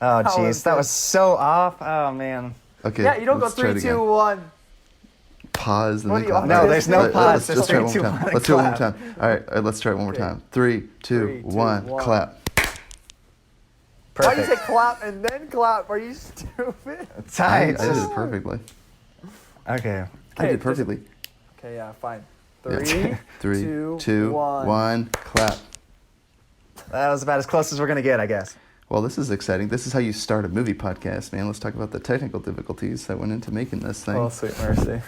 Oh, jeez. That was so off. Oh, man. Okay. Yeah, you don't go let's try it 3, again. 2, 1. Pause and What then do you clap. want? No, there's no pause. Let's try it one more 3, 2, time. 1, Let's do it one more clap. time. All right, let's try it one more Okay. time. 3, 2, 3, 2, 1, 1. clap. Why you Perfect. say clap and then clap? Are you stupid? Ty, I it's did just- it perfectly. Okay. I did perfectly. Okay, yeah, fine. Yeah. 3, 3, 2, 2, 1. 1, clap. That was about as close as we're going to get, I guess. Well, this is exciting. This is how you start a movie podcast, man. Let's talk about the technical difficulties that went into making this thing. Oh, sweet mercy.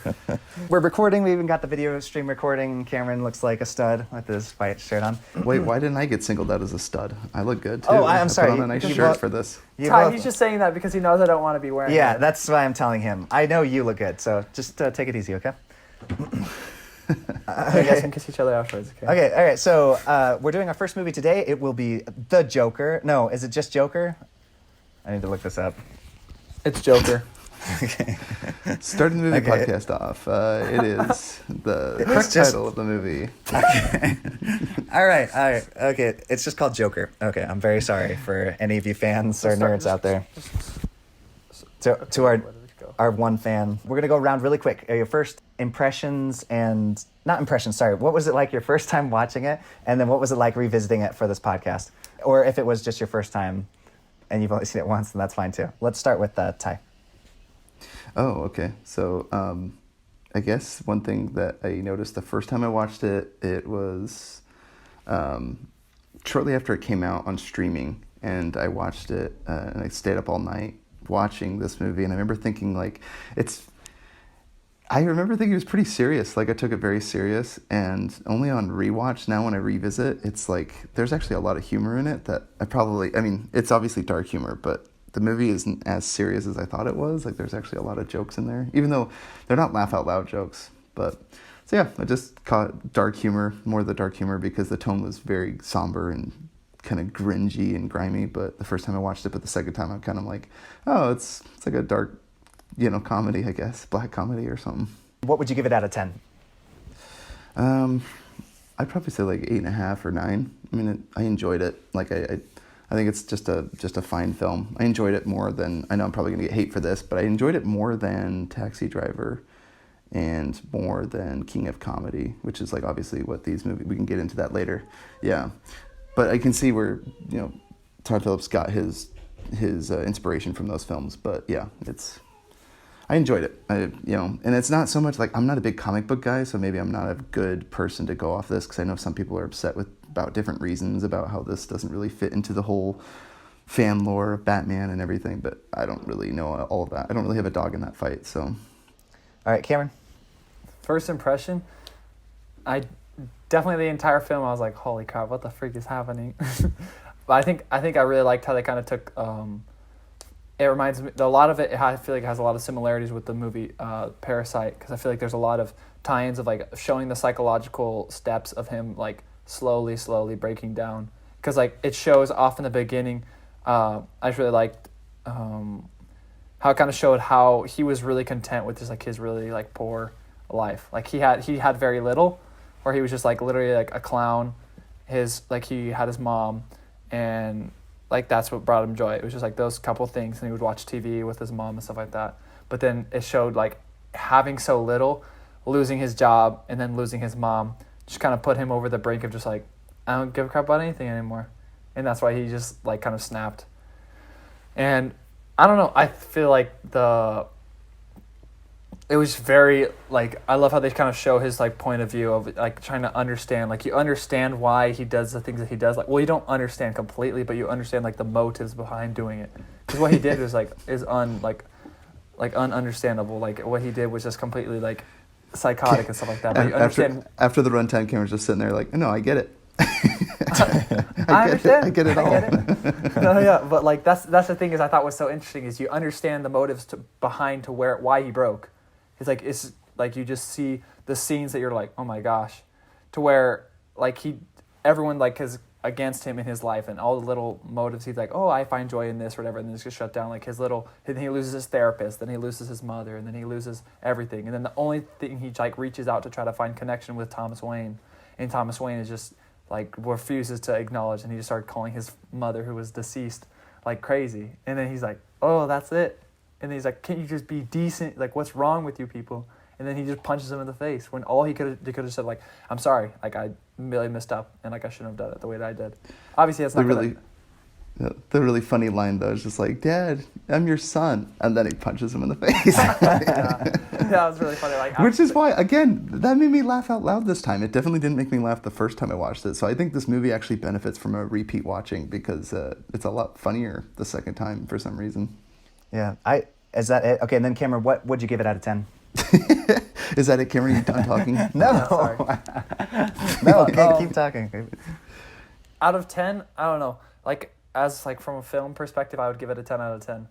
We're recording. We even got the video stream recording. Cameron looks like a stud with his white shirt on. Wait, why didn't I get singled out as a stud? I look good, too. Oh, I'm sorry. I put on a nice You shirt both- for this. You Ty, both- he's just saying that because he knows I don't want to be wearing Yeah, it. that's why I'm telling him. I know you look good, so just take it easy, okay? I guess we can kiss each other afterwards, okay? Okay, all right. So we're doing our first movie today. It will be The Joker. No, is it just Joker? I need to look this up. It's Joker. Okay. Starting the movie Okay. podcast off, it is the It's correct just- title of the movie. Okay. All right. Okay, it's just called Joker. Okay, I'm very sorry for any of you fans or nerds out there. To our one fan, we're gonna go around really quick. Your first impressions and not impressions. Sorry, what was it like your first time watching it, and then what was it like revisiting it for this podcast, or if it was just your first time and you've only seen it once, then that's fine too. Let's start with Ty. Oh, okay. So, I guess one thing that I noticed the first time I watched it, it was shortly after it came out on streaming, and I watched it, and I stayed up all night watching this movie, and I remember thinking, like, I remember thinking it was pretty serious. Like, I took it very serious, and only on rewatch now when I revisit, it's like, there's actually a lot of humor in it that I mean, it's obviously dark humor, but the movie isn't as serious as I thought it was. Like, there's actually a lot of jokes in there, even though they're not laugh-out-loud jokes. But, so yeah, I just caught dark humor, more the dark humor, because the tone was very somber and kind of grungy and grimy. But the first time I watched it, but the second time I'm kind of like, oh, it's like a dark, comedy, I guess, black comedy or something. What would you give it out of 10? I'd probably say like 8.5 or 9. I mean, I enjoyed it. Like, I think it's just a fine film. I enjoyed it more than, I know I'm probably going to get hate for this, but I enjoyed it more than Taxi Driver and more than King of Comedy, which is like obviously what these movies, we can get into that later. Yeah. But I can see where, Todd Phillips got his inspiration from those films. But yeah, I enjoyed it. And it's not so much like, I'm not a big comic book guy, so maybe I'm not a good person to go off this, because I know some people are upset about different reasons about how this doesn't really fit into the whole fan lore of Batman and everything, but I don't really know all of that. I don't really have a dog in that fight, so. All right, Cameron. First impression, I definitely the entire film I was like, holy crap, what the freak is happening? But I think I really liked how they kind of took. It reminds me a lot of it. I feel like it has a lot of similarities with the movie Parasite, because I feel like there's a lot of tie-ins of like showing the psychological steps of him like slowly breaking down. Because like it shows off in the beginning. I just really liked how it kind of showed how he was really content with just like his really like poor life. Like he had very little, where he was just like literally like a clown. He had his mom, and like that's what brought him joy. It was just like those couple things, and he would watch TV with his mom and stuff like that. But then it showed like having so little, losing his job, and then losing his mom just kind of put him over the brink of just like, I don't give a crap about anything anymore. And that's why he just like kind of snapped. And I don't know, I feel like it was very, like, I love how they kind of show his, like, point of view of, like, trying to understand. Like, you understand why he does the things that he does. Like, well, you don't understand completely, but you understand, like, the motives behind doing it. Because what he did was, like, ununderstandable. Like, what he did was just completely, like, psychotic and stuff like that. But you understand. After the runtime, Cameron's just sitting there like, no, I get it. I understand. I get it all. I get it. No, yeah, but, like, that's the thing is I thought was so interesting is you understand the motives behind why he broke. It's like you just see the scenes that you're like, oh my gosh, to where like everyone like is against him in his life, and all the little motives he's like, oh, I find joy in this or whatever, and then it's just shut down. Like then he loses his therapist, then he loses his mother, and then he loses everything, and then the only thing he like reaches out to try to find connection with Thomas Wayne, and Thomas Wayne is just like refuses to acknowledge, and he just started calling his mother, who was deceased, like crazy. And then he's like, oh, that's it. And then he's like, can't you just be decent? Like, what's wrong with you people? And then he just punches him in the face when all he could have said, like, I'm sorry, like, I really messed up and like I shouldn't have done it the way that I did. Obviously, that's not the really funny line though is just like, Dad, I'm your son, and then he punches him in the face. That was really funny. Like, which is why, again, that made me laugh out loud this time. It definitely didn't make me laugh the first time I watched it. So I think this movie actually benefits from a repeat watching because it's a lot funnier the second time for some reason. Yeah, is that it? Okay, and then Cameron, what would you give it out of 10? Is that it, Cameron? Are you done talking? No, sorry. No, okay, keep talking. Out of 10, I don't know. Like, as like from a film perspective, I would give it a 10 out of 10.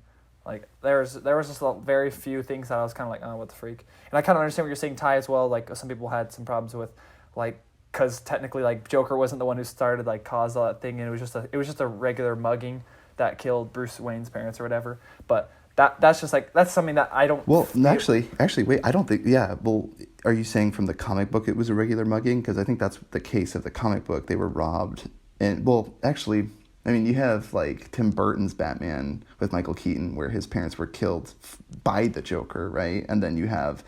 Like there was just very few things that I was kind of like, oh, what the freak. And I kind of understand what you're saying, Ty, as well. Like some people had some problems with, like, because technically, like, Joker wasn't the one who started, like, caused all that thing, and it was just a regular mugging that killed Bruce Wayne's parents or whatever. But that's just like, that's something that I don't. Well, actually, wait, I don't think. Yeah, well, are you saying from the comic book it was a regular mugging? Because I think that's the case of the comic book. They were robbed, and well, actually. I mean, you have, like, Tim Burton's Batman with Michael Keaton where his parents were killed by the Joker, right? And then you have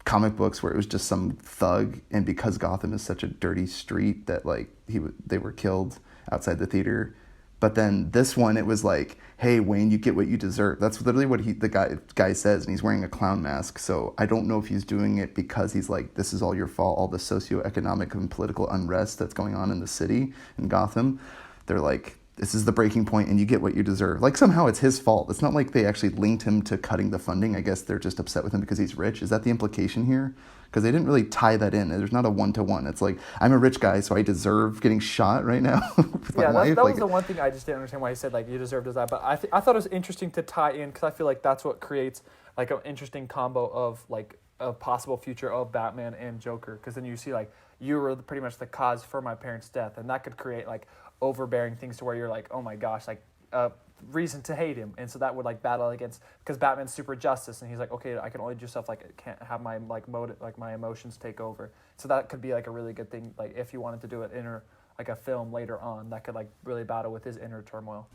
comic books where it was just some thug, and because Gotham is such a dirty street that, like, they were killed outside the theater. But then this one, it was like, hey, Wayne, you get what you deserve. That's literally what the guy says, and he's wearing a clown mask. So I don't know if he's doing it because he's like, this is all your fault, all the socioeconomic and political unrest that's going on in the city, in Gotham. They're like, this is the breaking point and you get what you deserve. Like somehow it's his fault. It's not like they actually linked him to cutting the funding. I guess they're just upset with him because he's rich. Is that the implication here? Because they didn't really tie that in. There's not a one-to-one. It's like, I'm a rich guy, so I deserve getting shot right now with my life. That was the one thing I just didn't understand why he said, like, you deserve that. But I thought it was interesting to tie in because I feel like that's what creates, like, an interesting combo of, like, a possible future of Batman and Joker. Because then you see, like, you were pretty much the cause for my parents' death. And that could create, like, overbearing things to where you're like, oh my gosh, like, reason to hate him. And so that would, like, battle against, because Batman's super justice, and he's like, okay, I can only do stuff, like, I can't have my, like, motive, like, my emotions take over. So that could be, like, a really good thing, like, if you wanted to do it in like a film later on that could, like, really battle with his inner turmoil.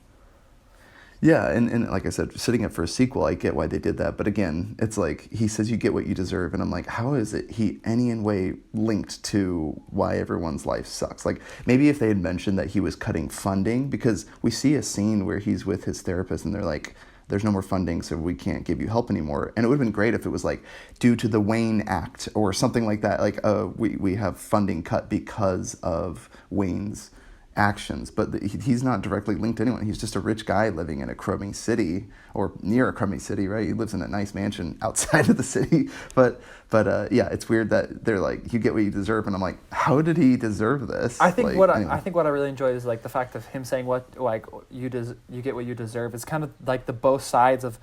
Yeah, and like I said, setting up for a sequel, I get why they did that. But again, it's like, he says you get what you deserve. And I'm like, how is it any in way linked to why everyone's life sucks? Like, maybe if they had mentioned that he was cutting funding, because we see a scene where he's with his therapist and they're like, there's no more funding, so we can't give you help anymore. And it would have been great if it was like, due to the Wayne Act or something like that. Like, we have funding cut because of Wayne's actions, but he's not directly linked to anyone. He's just a rich guy living in a crummy city or near a crummy city, right? He lives in a nice mansion outside of the city. But yeah, it's weird that they're like, you get what you deserve, and I'm like, how did he deserve this? I think like, I think what I really enjoyed is, like, the fact of him saying what, like, you get what you deserve. It's kind of like the both sides of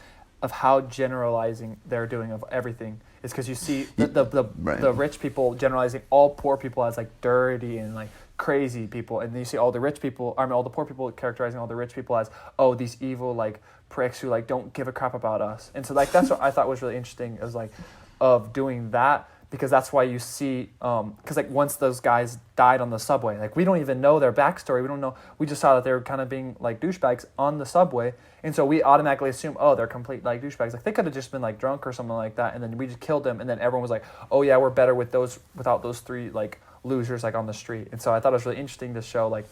how generalizing they're doing of everything. Is because you see the rich people generalizing all poor people as, like, dirty and, like, crazy people, and then you see all the poor people characterizing all the rich people as, oh, these evil, like, pricks who, like, don't give a crap about us. And so, like, that's what I thought was really interesting, is, like, of doing that, because that's why you see, because, like, once those guys died on the subway, like, we don't even know their backstory. We don't know. We just saw that they were kind of being, like, douchebags on the subway, and so we automatically assume, oh, they're complete, like, douchebags. Like, they could have just been, like, drunk or something like that, and then we just killed them, and then everyone was like, oh yeah, we're better without those three, like, losers, like, on the street. And so I thought it was really interesting to show, like,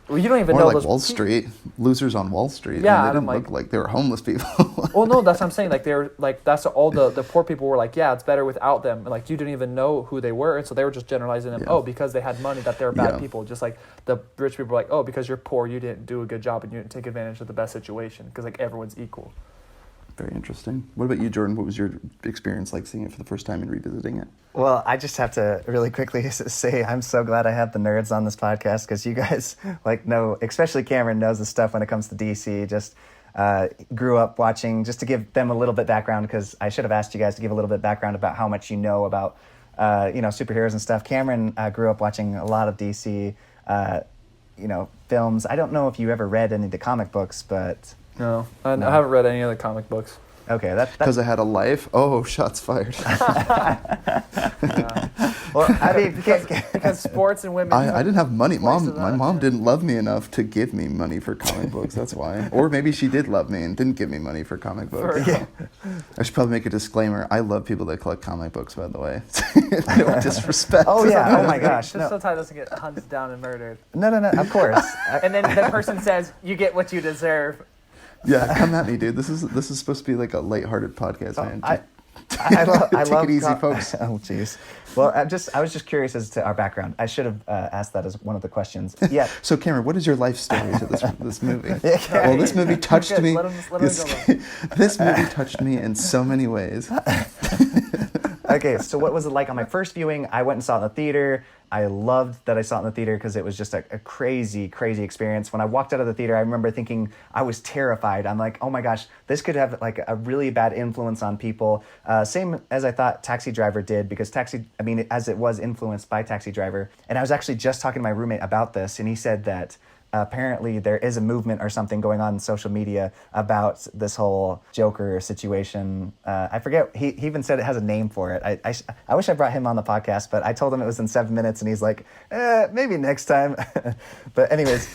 well, you don't even more know like those Wall Street, losers on Wall Street. Yeah, I mean, they didn't look like they were homeless people. Well, no, that's what I'm saying. Like, they're like, that's all the poor people were like, yeah, it's better without them. And, like, you didn't even know who they were, and so they were just generalizing them. Yeah. Oh, because they had money, that they're bad people. Just like the rich people were like, oh, because you're poor, you didn't do a good job and you didn't take advantage of the best situation, because, like, everyone's equal. Very interesting. What about you, Jordan? What was your experience like seeing it for the first time and revisiting it? Well, I just have to really quickly say I'm so glad I have the nerds on this podcast, because you guys, like, know, especially Cameron knows the stuff when it comes to DC. Just grew up watching, just to give them a little bit background, because I should have asked you guys to give a little bit background about how much you know about superheroes and stuff. Cameron grew up watching a lot of DC films. I don't know if you ever read any of the comic books, but... No, I haven't read any of the comic books. Okay, that's... Because I had a life? Oh, shots fired. Well, I mean, because sports and women. I didn't have money. My that. mom didn't love me enough to give me money for comic books. That's why. Or maybe she did love me and didn't give me money for comic books. Yeah. I should probably make a disclaimer. I love people that collect comic books, by the way. No disrespect. Oh yeah. Oh my gosh. Just so Todd doesn't get hunted down and murdered. No. Of course. And then the person says, "You get what you deserve." Yeah, come at me, dude. This is supposed to be like a lighthearted podcast, man. I love. Take it easy, folks. Oh, jeez. Well, I was just curious as to our background. I should have asked that as one of the questions. Yeah. So, Cameron, what is your life story to this movie? Yeah. Well, this movie touched me. Let him go. This movie touched me in so many ways. Okay, so what was it like on my first viewing? I went and saw it in the theater. I loved that I saw it in the theater because it was just a crazy, crazy experience. When I walked out of the theater, I remember thinking I was terrified. I'm like, oh my gosh, this could have like a really bad influence on people. Same as I thought Taxi Driver did, because as it was influenced by Taxi Driver. And I was actually just talking to my roommate about this, and he said that apparently there is a movement or something going on in social media about this whole Joker situation. I forget, he even said it has a name for it. I wish I brought him on the podcast, but I told him it was in 7 minutes, and he's like, maybe next time. But anyways,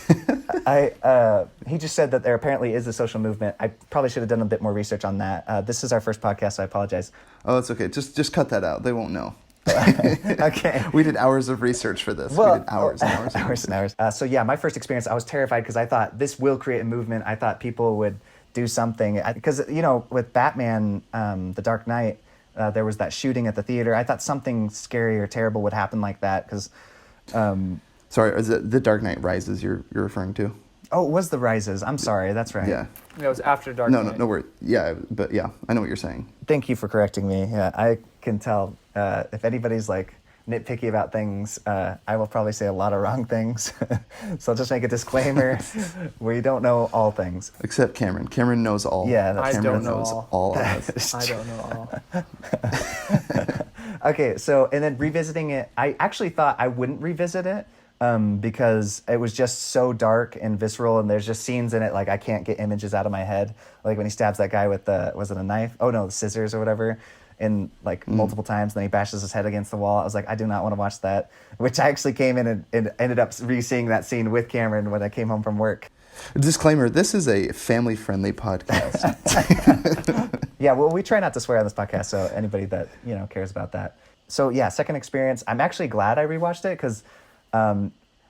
he just said that there apparently is a social movement. I probably should have done a bit more research on that. This is our first podcast, so I apologize. Oh, it's okay. Just cut that out. They won't know. Okay. We did hours of research for this. We did hours and hours. Hours and hours. So yeah, my first experience, I was terrified because I thought this will create a movement. I thought people would do something. Because, with Batman, The Dark Knight, there was that shooting at the theater. I thought something scary or terrible would happen like that because... Sorry, is it The Dark Knight Rises you're referring to? Oh, it was The Rises. I'm sorry. That's right. Yeah. It was after Dark Knight. No, yeah, but yeah, I know what you're saying. Thank you for correcting me. Yeah, I can tell. If anybody's like nitpicky about things, I will probably say a lot of wrong things. So I'll just make a disclaimer. We don't know all things. Except Cameron. Cameron knows all. Yeah, I Cameron don't know knows all. of us. I don't know all. Okay, so and then revisiting it, I actually thought I wouldn't revisit it because it was just so dark and visceral, and there's just scenes in it like I can't get images out of my head. Like when he stabs that guy with was it a knife? Oh no, scissors or whatever. And like multiple times, and then he bashes his head against the wall. I was like, I do not want to watch that. Which I actually came in and ended up re-seeing that scene with Cameron when I came home from work. Disclaimer: this is a family-friendly podcast. Yeah, well, we try not to swear on this podcast, so anybody that cares about that. So yeah, second experience. I'm actually glad I rewatched it because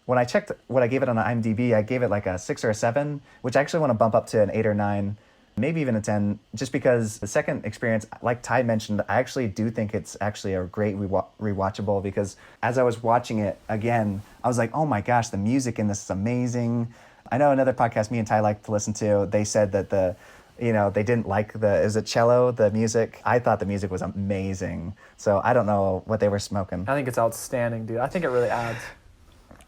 when I checked what I gave it on IMDb, I gave it like a 6 or a 7, which I actually want to bump up to an 8 or 9. Maybe even a 10, just because the second experience, like Ty mentioned, I actually do think it's actually a great rewatchable because as I was watching it again, I was like, oh my gosh, the music in this is amazing. I know another podcast me and Ty like to listen to, they said that they didn't like is it cello, the music? I thought the music was amazing. So I don't know what they were smoking. I think it's outstanding, dude. I think it really adds.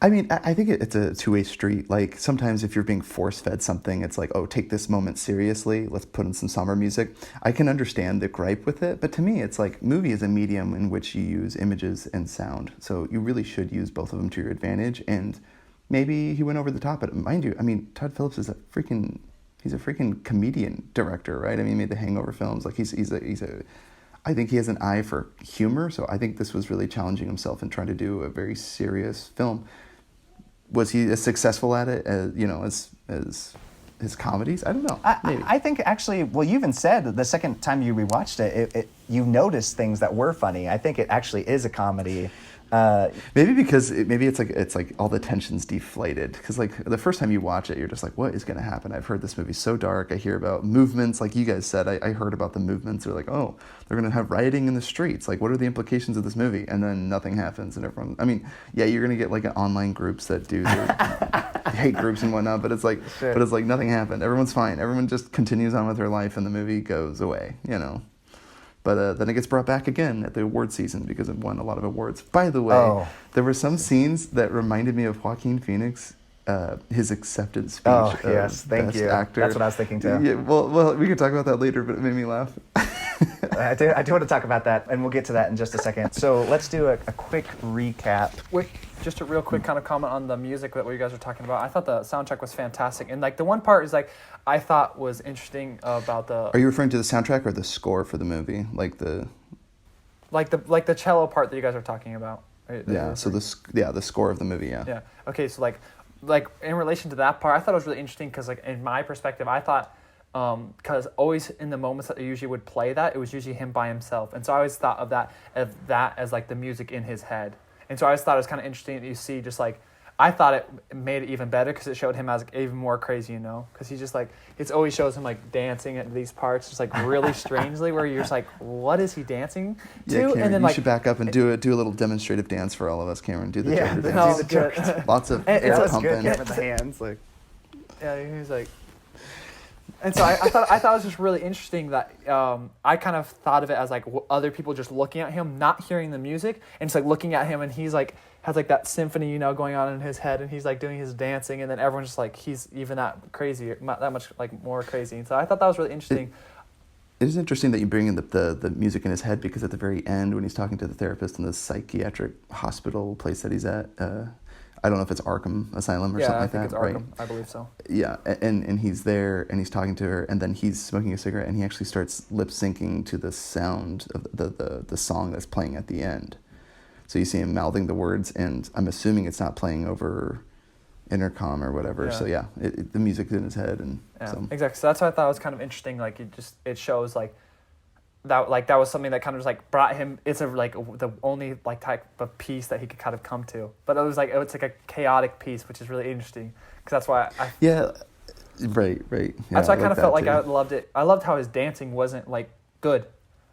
I mean, I think it's a two-way street. Like, sometimes if you're being force-fed something, it's like, oh, take this moment seriously. Let's put in some somber music. I can understand the gripe with it, but to me, it's like, movie is a medium in which you use images and sound. So you really should use both of them to your advantage, and maybe he went over the top. But mind you, I mean, Todd Phillips is he's a freaking comedian director, right? I mean, he made the Hangover films. Like, I think he has an eye for humor, so I think this was really challenging himself and trying to do a very serious film. Was he as successful at it as his comedies? I don't know. I think actually, well, you even said the second time you rewatched it, you noticed things that were funny. I think it actually is a comedy. Maybe because it's like all the tension's deflated. Because like the first time you watch it, you're just like, what is going to happen? I've heard this movie so dark. I hear about movements, like you guys said. I heard about the movements. They're like, oh, they're going to have rioting in the streets. Like, what are the implications of this movie? And then nothing happens, and everyone. I mean, yeah, you're going to get like online groups that do their hate groups and whatnot. But it's like, sure. But it's like nothing happened. Everyone's fine. Everyone just continues on with their life, and the movie goes away. But then it gets brought back again at the award season because it won a lot of awards. By the way, There were some scenes that reminded me of Joaquin Phoenix, his acceptance speech. Oh, yes, thank Best you. Actor. That's what I was thinking too. Yeah, well, we could talk about that later, but it made me laugh. I do want to talk about that, and we'll get to that in just a second. So let's do a quick recap. Wait, just a real quick kind of comment on the music that what you guys were talking about. I thought the soundtrack was fantastic, and like the one part is like I thought was interesting about the. Are you referring to the soundtrack or the score for the movie? Like the. Like the cello part that you guys are talking about. Right? Yeah. So the score of the movie. Yeah. Yeah. Okay. So like in relation to that part, I thought it was really interesting because like in my perspective, I thought because always in the moments that they usually would play that, it was usually him by himself, and so I always thought of that as like the music in his head, and so I always thought it was kind of interesting that you see just like. I thought it made it even better because it showed him as like, even more crazy, you know? Because he just like, it always shows him like dancing at these parts, just like really strangely, where you're just like, what is he dancing to? Yeah, Cameron, and then you like, should back up and do a little demonstrative dance for all of us, Cameron. Do the Joker dance. no, do the Joker. Lots of And air it's pumping. Good with the hands, like. yeah, he was like, and so I thought it was just really interesting that I kind of thought of it as like other people just looking at him, not hearing the music, and just like looking at him, and he's like has like that symphony, you know, going on in his head, and he's like doing his dancing, and then everyone's just like he's even that crazy, that much like more crazy. And so I thought that was really interesting. It is interesting that you bring in the music in his head, because at the very end when he's talking to the therapist in the psychiatric hospital place that he's at, I don't know if it's Arkham Asylum or something like that. Yeah, I think it's Arkham. Right? I believe so. Yeah, and he's there and he's talking to her, and then he's smoking a cigarette, and he actually starts lip syncing to the sound of the song that's playing at the end. So you see him mouthing the words, and I'm assuming it's not playing over intercom or whatever. Yeah. So yeah, the music's in his head, and yeah, so. Exactly. So that's what I thought was kind of interesting. Like it shows like that was something that kind of just like brought him. It's the only like type of piece that he could kind of come to. But it's like a chaotic piece, which is really interesting because that's why Yeah. Right. Yeah, that's why I kind of felt like too. I loved it. I loved how his dancing wasn't like good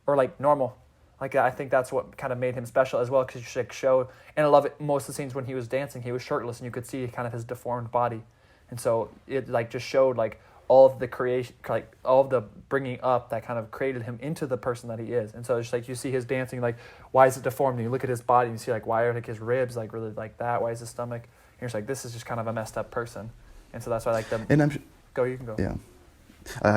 or like normal. Like I think that's what kind of made him special as well, because you should show, and I love it. Most of the scenes when he was dancing, he was shirtless, and you could see kind of his deformed body, and so it like just showed like all of the creation, like all of the bringing up that kind of created him into the person that he is. And so it's like you see his dancing, like why is it deformed? And you look at his body and you see like why are like his ribs like really like that? Why is his stomach? And you're just like, this is just kind of a messed up person. And so that's why I like them. And you can go. Yeah.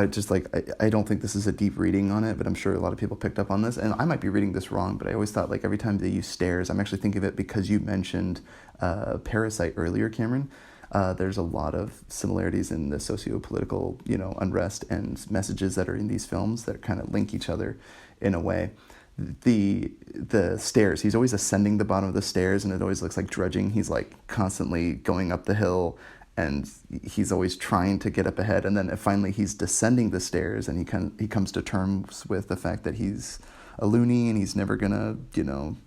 Just like I don't think this is a deep reading on it, but I'm sure a lot of people picked up on this, and I might be reading this wrong, but I always thought like every time they use stairs, I'm actually thinking of it because you mentioned Parasite earlier, Cameron. There's a lot of similarities in the socio-political, unrest and messages that are in these films that kind of link each other in a way. The stairs, he's always ascending the bottom of the stairs, and it always looks like drudging. He's like constantly going up the hill, and he's always trying to get up ahead, and then finally he's descending the stairs, and he comes to terms with the fact that he's a loony and he's never gonna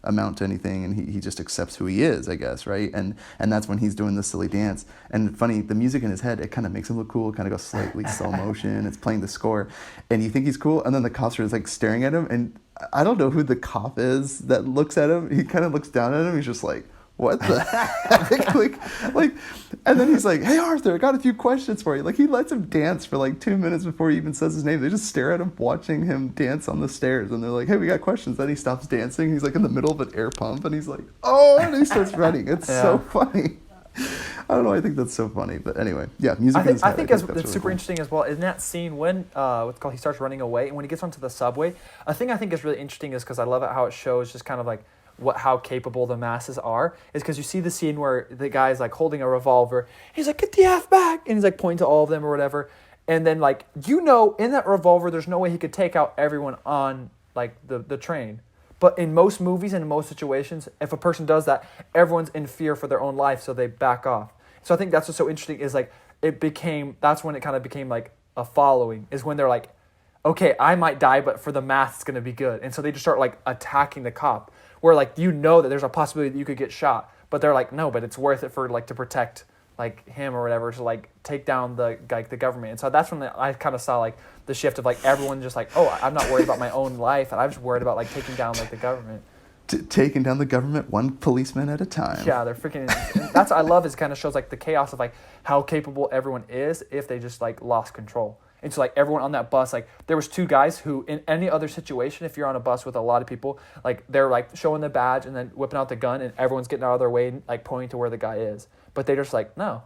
amount to anything, and he just accepts who he is, I guess, right? And that's when he's doing the silly dance. And funny, the music in his head, it kind of makes him look cool, kind of goes slightly slow motion, it's playing the score, and you think he's cool, and then the cops are just like staring at him, and I don't know who the cop is that looks at him. He kind of looks down at him, he's just like, what the heck? like, and then he's like, hey, Arthur, I got a few questions for you. Like, he lets him dance for like 2 minutes before he even says his name. They just stare at him, watching him dance on the stairs. And they're like, hey, we got questions. Then he stops dancing. He's like in the middle of an air pump, and he's like, oh, and he starts running. It's so funny. I don't know. I think that's so funny. But anyway, yeah, music. I think it's really super cool. interesting as well. In that scene when he starts running away, and when he gets onto the subway, a thing I think is really interesting is because I love it how it shows just kind of like how capable the masses are, is because you see the scene where the guy's like holding a revolver. He's like, get the F back, and he's like pointing to all of them or whatever. And then like in that revolver, there's no way he could take out everyone on like the train. But in most movies and in most situations, if a person does that, everyone's in fear for their own life, so they back off. So I think that's what's so interesting is like that's when it kind of became like a following, is when they're like, okay, I might die, but for the math, it's going to be good. And so they just start like attacking the cop, where like that there's a possibility that you could get shot, but they're like, no, but it's worth it for like to protect like him or whatever, to like take down the government. And so that's when I kind of saw like the shift of like everyone just like, oh, I'm not worried about my own life, and I'm just worried about like taking down like the government. Taking down the government one policeman at a time. Yeah, they're freaking. That's what I love, is kind of shows like the chaos of like how capable everyone is if they just like lost control. And so like everyone on that bus, like there was 2 guys who in any other situation, if you're on a bus with a lot of people, like they're like showing the badge and then whipping out the gun, and everyone's getting out of their way and like pointing to where the guy is. But they're just like, no.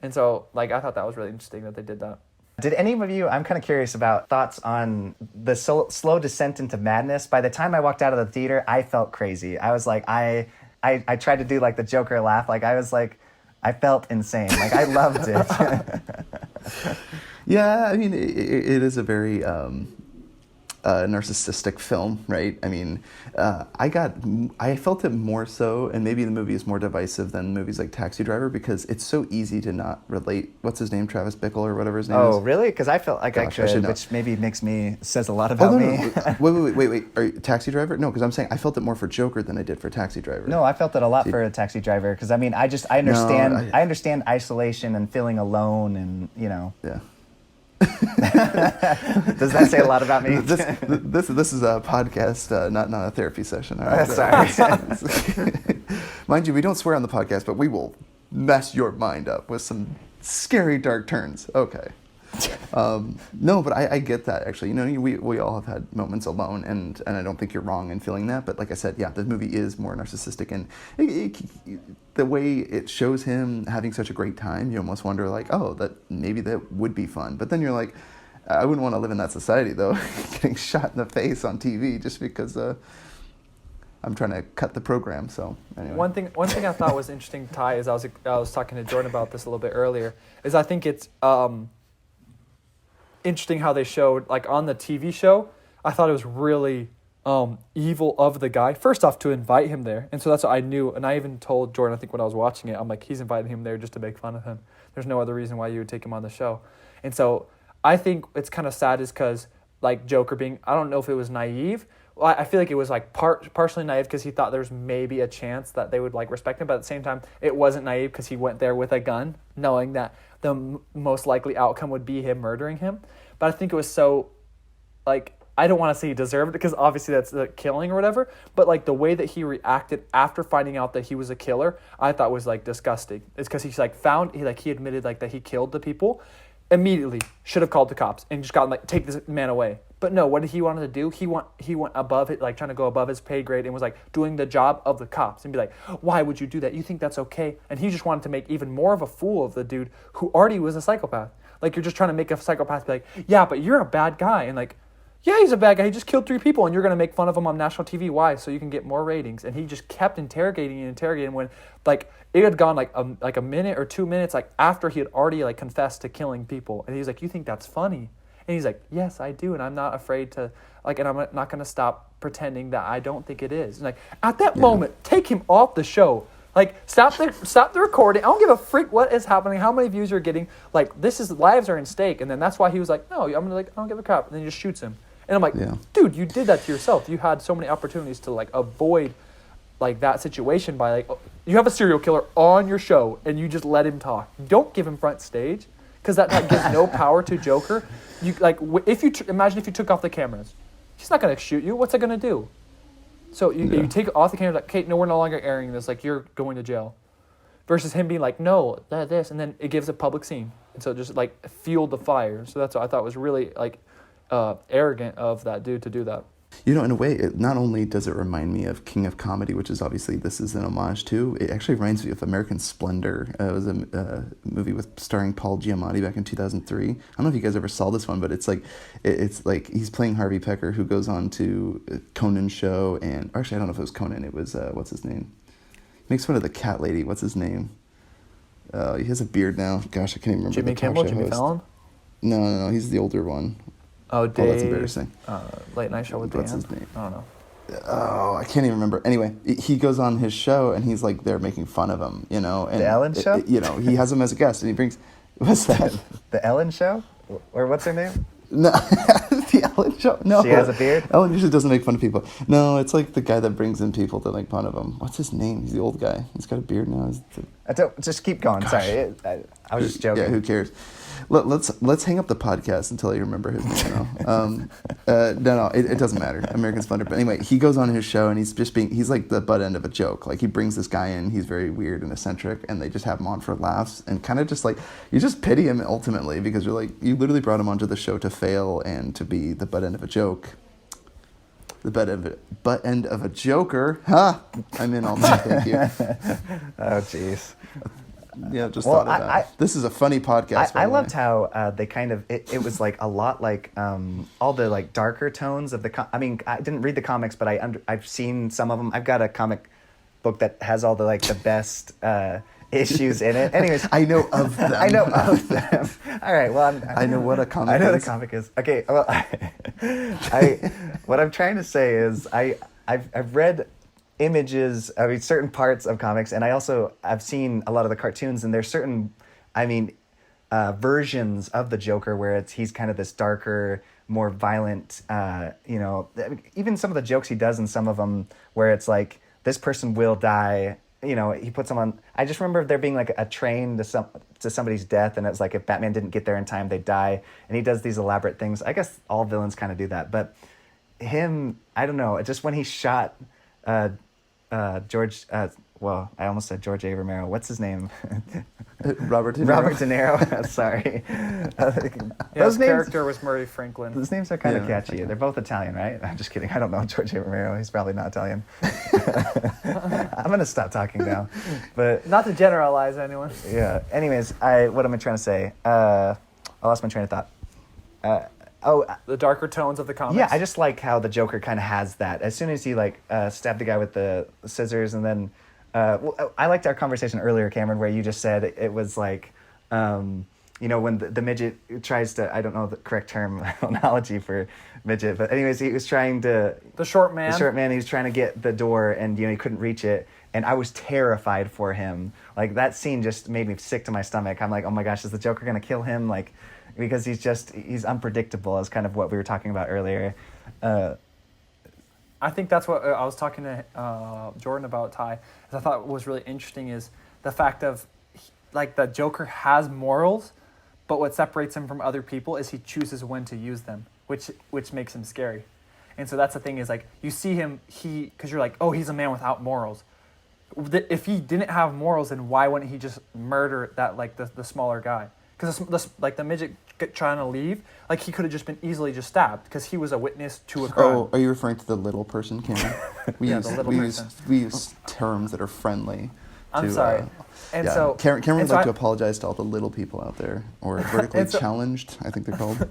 And so like I thought that was really interesting that they did that. Did any of you, I'm kind of curious about thoughts on the slow descent into madness. By the time I walked out of the theater, I felt crazy. I was like, I tried to do like the Joker laugh. Like I was like, I felt insane. Like I loved it. Yeah, I mean, it is a very narcissistic film, right? I mean, I felt it more so, and maybe the movie is more divisive than movies like Taxi Driver because it's so easy to not relate. What's his name? Travis Bickle or whatever his name is. Oh, really? Because I felt like Gosh, I I should could, know. which maybe says a lot about me. Wait. Are you, Taxi Driver? No, because I'm saying I felt it more for Joker than I did for Taxi Driver. No, I felt it a lot for a Taxi Driver because I mean, I understand, No, I understand isolation and feeling alone, and Yeah. Does that say a lot about me? This is a podcast, not a therapy session. All right? Sorry. Mind you, we don't swear on the podcast, but we will mess your mind up with some scary dark turns. Okay. No, but I get that actually. We all have had moments alone, and I don't think you're wrong in feeling that. But like I said, yeah, the movie is more narcissistic, and the way it shows him having such a great time, you almost wonder like, oh, that maybe that would be fun. But then you're like, I wouldn't want to live in that society though, getting shot in the face on TV just because I'm trying to cut the program. So anyway. One thing I thought was interesting, Ty, is I was talking to Jordan about this a little bit earlier, is I think it's interesting how they showed, like on the TV show, I thought it was really evil of the guy. First off, to invite him there. And so that's what I knew. And I even told Jordan, I think when I was watching it, I'm like, he's inviting him there just to make fun of him. There's no other reason why you would take him on the show. And so I think it's kind of sad is because like Joker being, I don't know if it was naive. Well, I feel like it was like partially naive because he thought there was maybe a chance that they would like respect him. But at the same time, it wasn't naive because he went there with a gun, knowing that the most likely outcome would be him murdering him. But I think it was so, like, I don't want to say he deserved it because obviously that's the killing or whatever. But like the way that he reacted after finding out that he was a killer, I thought was like disgusting. It's because he's like he admitted like that he killed the people. Immediately should have called the cops and just gotten like, take this man away. But no, what did he want to do? He went above it, like trying to go above his pay grade and was like doing the job of the cops and be like, why would you do that? You think that's okay? And he just wanted to make even more of a fool of the dude who already was a psychopath. Like you're just trying to make a psychopath be like, yeah, but you're a bad guy. And like, yeah, he's a bad guy. He just killed 3 people and you're going to make fun of him on national TV. Why? So you can get more ratings. And he just kept interrogating when like it had gone like a minute or 2 minutes like after he had already like confessed to killing people. And he's like, you think that's funny? And he's like, yes, I do. And I'm not afraid to like, and I'm not going to stop pretending that I don't think it is. And like at that moment, take him off the show. Like, stop the recording. I don't give a freak what is happening, how many views you're getting. Like, lives are in stake. And then that's why he was like, no, I don't give a crap. And then he just shoots him. And I'm like, dude, you did that to yourself. You had so many opportunities to, like, avoid, like, that situation by, like, you have a serial killer on your show, and you just let him talk. Don't give him front stage, because that gives no power to Joker. You like, imagine if you took off the cameras. He's not going to shoot you. What's it going to do? So you take it off the camera, like, okay, no, we're no longer airing this. Like, you're going to jail. Versus him being like, no, this. And then it gives a public scene. And so it just, like, fueled the fire. So that's what I thought was really, like, arrogant of that dude to do that. In a way, not only does it remind me of King of Comedy, which is obviously this is an homage to, it actually reminds me of American Splendor. It was a movie starring Paul Giamatti back in 2003. I don't know if you guys ever saw this one, but it's like he's playing Harvey Pecker, who goes on to Conan's show, and actually I don't know if it was Conan. It was what's his name? He makes fun of the cat lady. What's his name? He has a beard now. Gosh, I can't even remember. Jimmy Kimmel, Jimmy Fallon. No, he's the older one. Oh, Dave. Oh, that's embarrassing. Late Night Show with What's Dan. his name? I don't know. Oh, I can't even remember. Anyway, he goes on his show and he's like, they're making fun of him, And The Ellen Show? He has him as a guest and he brings, what's that? The Ellen Show? Or what's her name? No, the Ellen Show? No. She has a beard? Ellen usually doesn't make fun of people. No, it's like the guy that brings in people to make fun of him. What's his name? He's the old guy. He's got a beard now. Just keep going. Gosh. Sorry. I was just joking. Yeah, who cares? Let's hang up the podcast until I remember his name. No, it doesn't matter. American Splendor. But anyway, he goes on his show and he's like the butt end of a joke. Like he brings this guy in, he's very weird and eccentric, and they just have him on for laughs and kind of just like you just pity him ultimately because you're like you literally brought him onto the show to fail and to be the butt end of a joke. The butt end of a joker. Ha! I'm in on that. Thank you. Oh, jeez. Yeah, just thought of that. This is a funny podcast. I loved how they kind of it was like a lot like all the like darker tones of the. I mean, I didn't read the comics, but I've seen some of them. I've got a comic book that has all the like the best issues in it. Anyways, I know of them. I know of them. All right. Well, I know what a comic is. I know the comic is. Okay. Well, what I'm trying to say is I've read images, I mean, certain parts of comics, and I've seen a lot of the cartoons, and there's certain, I mean, versions of the Joker where he's kind of this darker, more violent, even some of the jokes he does in some of them where it's like, this person will die, he puts them on. I just remember there being like a train to somebody's death, and it's like if Batman didn't get there in time, they'd die, and he does these elaborate things. I guess all villains kind of do that, but him, I don't know, just when he shot George, well, I almost said George A. Romero. What's his name? Robert De Niro. Robert De Niro. Sorry. His character was Murray Franklin. Those names are kind of catchy. They're both Italian, right? I'm just kidding. I don't know George A. Romero. He's probably not Italian. I'm going to stop talking now. But not to generalize anyone. Yeah. Anyways, what am I trying to say? I lost my train of thought. The darker tones of the comics. Yeah, I just like how the Joker kind of has that. As soon as he stabbed the guy with the scissors, and then I liked our conversation earlier, Cameron, where you just said it was like, when the midget tries to, I don't know the correct terminology for midget, but anyways, he was trying to... The short man, he was trying to get the door, and he couldn't reach it, and I was terrified for him. Like, that scene just made me sick to my stomach. I'm like, oh my gosh, is the Joker going to kill him? Like, because he's unpredictable, is kind of what we were talking about earlier. I think that's what I was talking to Jordan about, Ty. I thought was really interesting is the fact of, like, the Joker has morals, but what separates him from other people is he chooses when to use them, which makes him scary. And so that's the thing is, like, you see him, because you're like, oh, he's a man without morals. If he didn't have morals, then why wouldn't he just murder that, like, the smaller guy? Because the midget trying to leave, like, he could have just been easily just stabbed because he was a witness to a crime. Oh, are you referring to the little person, Cameron? We use terms that are friendly. I'm sorry. So Cameron would like to apologize to all the little people out there, or vertically challenged, I think they're called.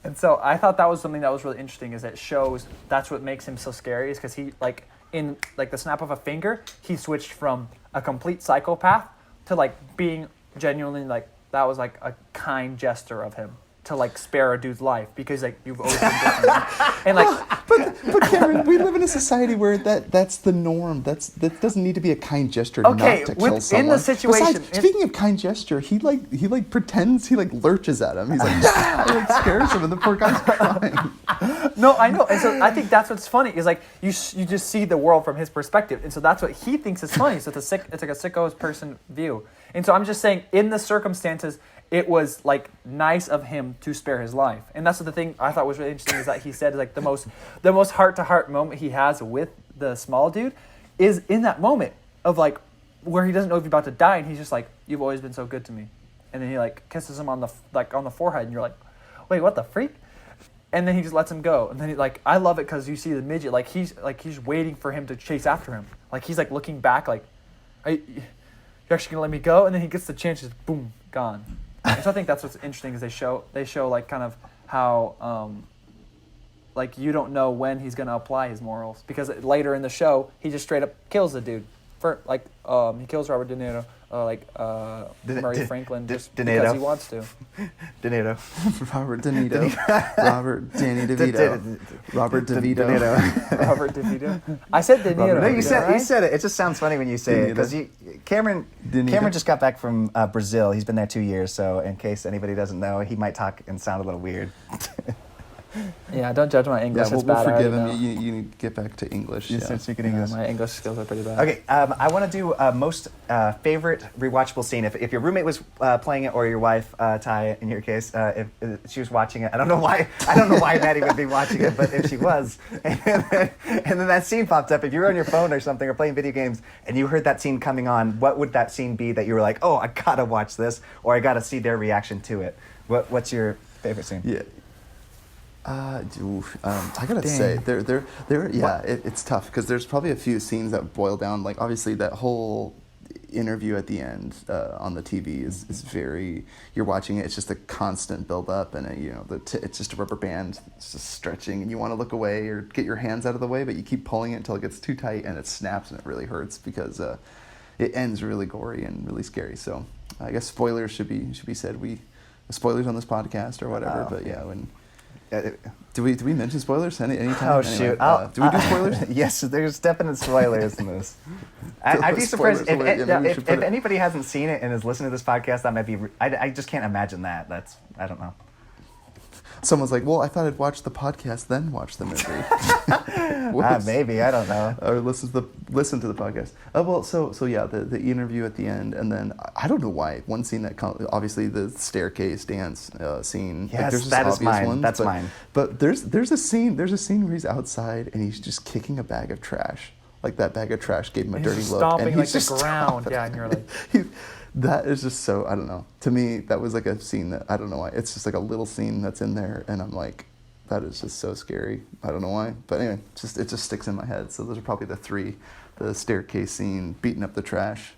And so I thought that was something that was really interesting, is it shows that's what makes him so scary, is because he, like, in like the snap of a finger, he switched from a complete psychopath to, like, being genuinely, like, that was like a kind gesture of him to, like, spare a dude's life, because, like, you've always been different. And, like, but Cameron, we live in a society where that's the norm. That doesn't need to be a kind gesture not to kill someone. In the situation, besides, speaking of kind gesture, he pretends, he lurches at him. He's like, yeah, he, like, scares him, and the poor guy's crying. No, I know, and so I think that's what's funny is, like, you just see the world from his perspective, and so that's what he thinks is funny. So it's like a sicko person view, and so I'm just saying, in the circumstances, it was, like, nice of him to spare his life. And that's the thing I thought was really interesting, is that he said, like, the most heart-to-heart moment he has with the small dude is in that moment of, like, where he doesn't know if he's about to die, and he's just like, you've always been so good to me. And then he, like, kisses him on the forehead, and you're like, wait, what the freak? And then he just lets him go. And then he, like, I love it because you see the midget, he's waiting for him to chase after him. Like, he's, like, looking back, like, you're actually gonna let me go? And then he gets the chance, just boom, gone. And so I think that's what's interesting, is they show like, kind of how like, you don't know when he's gonna apply his morals, because later in the show he just straight up kills the dude for, like, he kills Robert De Niro, Murray Franklin, just because he wants to. De Niro. Robert De Niro. Robert Danny DeVito. Robert DeVito. Robert DeVito. I said De Niro. No, you said it. It just sounds funny when you say it, because Cameron just got back from Brazil. He's been there 2 years, so in case anybody doesn't know, he might talk and sound a little weird. Yeah, don't judge my English. Yeah, we'll forgive him. You need to get back to English. You start speaking English. My English skills are pretty bad. Okay, I want to do most favorite rewatchable scene. If your roommate was playing it, or your wife, Ty, in your case, if she was watching it, I don't know why Maddie would be watching it, but if she was, and then that scene popped up. If you were on your phone or something, or playing video games, and you heard that scene coming on, what would that scene be that you were like, oh, I gotta watch this, or I gotta see their reaction to it? What's your favorite scene? Yeah. I gotta say, it's tough, because there's probably a few scenes that boil down, like, obviously that whole interview at the end on the TV is very, you're watching it, it's just a constant build up, and it's just a rubber band, it's just stretching, and you want to look away or get your hands out of the way, but you keep pulling it until it gets too tight and it snaps and it really hurts, because it ends really gory and really scary. So I guess spoilers should be said. Spoilers on this podcast or whatever. But yeah, when do we mention spoilers any time? Oh anyway, shoot! Do we do spoilers? Yes, there's definite spoilers in this. I'd be surprised if anybody hasn't seen it and is listening to this podcast. That might be. I just can't imagine that. I don't know. Someone's like, well, I thought I'd watch the podcast, then watch the movie. Maybe, I don't know. Or listen to the podcast. So yeah, the interview at the end, and then I don't know why one scene that obviously the staircase dance scene. Yes, that is mine. That's mine. But there's a scene where he's outside and he's just kicking a bag of trash. Like that bag of trash gave him a dirty look. Stomping and like he's the ground. Yeah, and you're like. That is just so, I don't know. To me, that was like a scene that, I don't know why. It's just like a little scene that's in there, and I'm like, that is just so scary. I don't know why. But anyway, it just sticks in my head. So those are probably the three: the staircase scene, beating up the trash,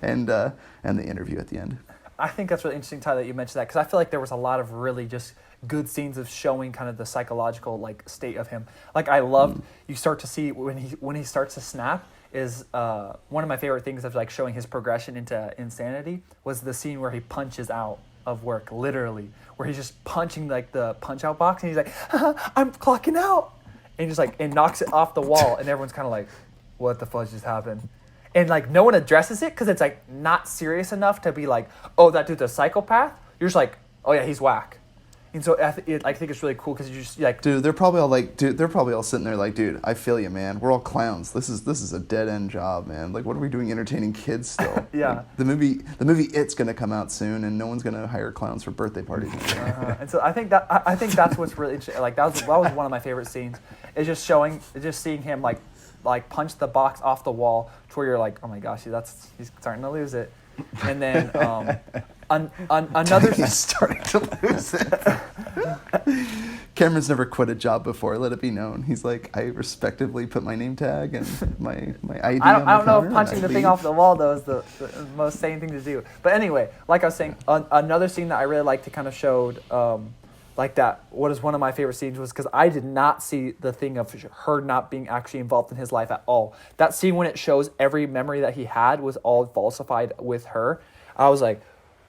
and the interview at the end. I think that's really interesting, Ty, that you mentioned that, because I feel like there was a lot of really just good scenes of showing kind of the psychological state of him. Like I loved, you start to see when he starts to snap, is one of my favorite things of showing his progression into insanity was the scene where he punches out of work, literally, where he's just punching the punch out box, and he's like, I'm clocking out, and just and knocks it off the wall, and everyone's kind of like, what the fudge just happened? And no one addresses it because it's not serious enough to be like, oh, that dude's a psychopath. You're just like, oh yeah, he's whack. And so I think it's really cool because you just dude, they're probably all sitting there like, dude, I feel you, man. We're all clowns. This is a dead end job, man. Like, what are we doing entertaining kids still? Yeah. The movie It's gonna come out soon, and no one's gonna hire clowns for birthday parties. And so I think that's what's really interesting. That was one of my favorite scenes. Is just seeing him punch the box off the wall to where you're like, oh my gosh, he's starting to lose it. And then another he's starting to lose it. Cameron's never quit a job before. Let it be known. He's like, I respectively put my name tag and my ID. I don't know if punching the thing off the wall though is the most sane thing to do. But anyway, like I was saying, another scene that I really like to kind of showed. What is one of my favorite scenes was because I did not see the thing of her not being actually involved in his life at all. That scene when it shows every memory that he had was all falsified with her. I was like,